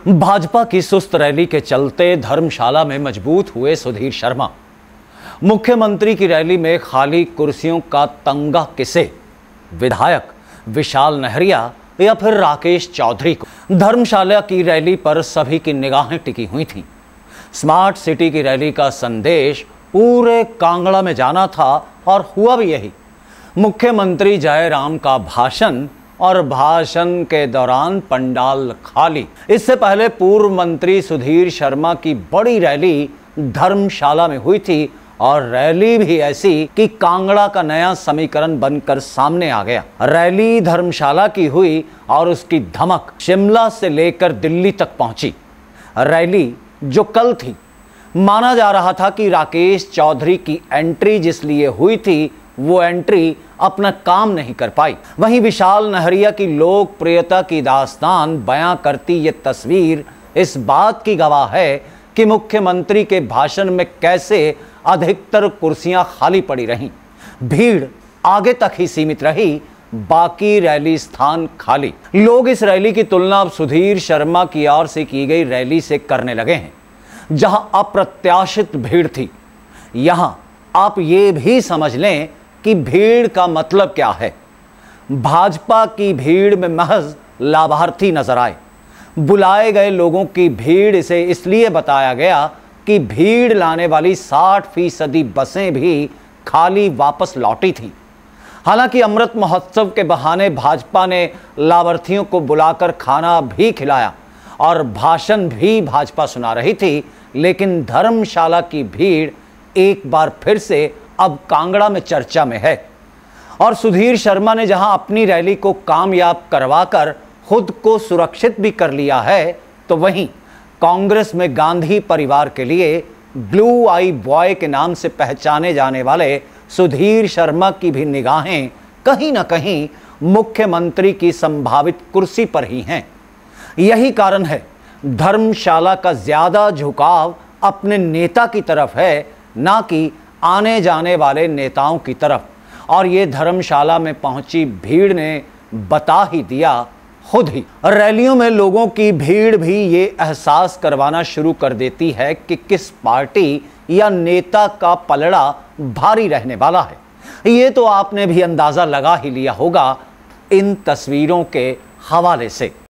भाजपा की सुस्त रैली के चलते धर्मशाला में मजबूत हुए सुधीर शर्मा। मुख्यमंत्री की रैली में खाली कुर्सियों का तंगा किसे, विधायक विशाल नहरिया या फिर राकेश चौधरी को? धर्मशाला की रैली पर सभी की निगाहें टिकी हुई थीं। स्मार्ट सिटी की रैली का संदेश पूरे कांगड़ा में जाना था और हुआ भी यही। मुख्यमंत्री जयराम का भाषण और भाषण के दौरान पंडाल खाली। इससे पहले पूर्व मंत्री सुधीर शर्मा की बड़ी रैली धर्मशाला में हुई थी और रैली भी ऐसी कि कांगड़ा का नया समीकरण बनकर सामने आ गया। रैली धर्मशाला की हुई और उसकी धमक शिमला से लेकर दिल्ली तक पहुंची। रैली जो कल थी, माना जा रहा था कि राकेश चौधरी की एंट्री जिस लिए हुई थी वो एंट्री अपना काम नहीं कर पाई। वहीं विशाल नहरिया की लोकप्रियता की दास्तान बयां करती ये तस्वीर इस बात की गवाह है कि मुख्यमंत्री के भाषण में कैसे अधिकतर कुर्सियां खाली पड़ी रहीं। भीड़ आगे तक ही सीमित रही, बाकी रैली स्थान खाली। लोग इस रैली की तुलना अब सुधीर शर्मा की ओर से की गई रैली से करने लगे हैं, जहां अप्रत्याशित भीड़ थी। यहां आप ये भी समझ लें कि भीड़ का मतलब क्या है। भाजपा की भीड़ में महज लाभार्थी नजर आए। बुलाए गए लोगों की भीड़ इसे इसलिए बताया गया कि भीड़ लाने वाली 60% बसें भी खाली वापस लौटी थीं। हालांकि अमृत महोत्सव के बहाने भाजपा ने लाभार्थियों को बुलाकर खाना भी खिलाया और भाषण भी भाजपा सुना रही थी, लेकिन धर्मशाला की भीड़ एक बार फिर से अब कांगड़ा में चर्चा में है। और सुधीर शर्मा ने जहां अपनी रैली को कामयाब करवाकर खुद को सुरक्षित भी कर लिया है, तो वहीं कांग्रेस में गांधी परिवार के लिए ब्लू आई बॉय के नाम से पहचाने जाने वाले सुधीर शर्मा की भी निगाहें कहीं ना कहीं मुख्यमंत्री की संभावित कुर्सी पर ही हैं। यही कारण है धर्मशाला का ज्यादा झुकाव अपने नेता की तरफ है, ना कि आने जाने वाले नेताओं की तरफ। और ये धर्मशाला में पहुंची भीड़ ने बता ही दिया खुद ही। रैलियों में लोगों की भीड़ भी ये एहसास करवाना शुरू कर देती है कि किस पार्टी या नेता का पलड़ा भारी रहने वाला है। ये तो आपने भी अंदाजा लगा ही लिया होगा इन तस्वीरों के हवाले से।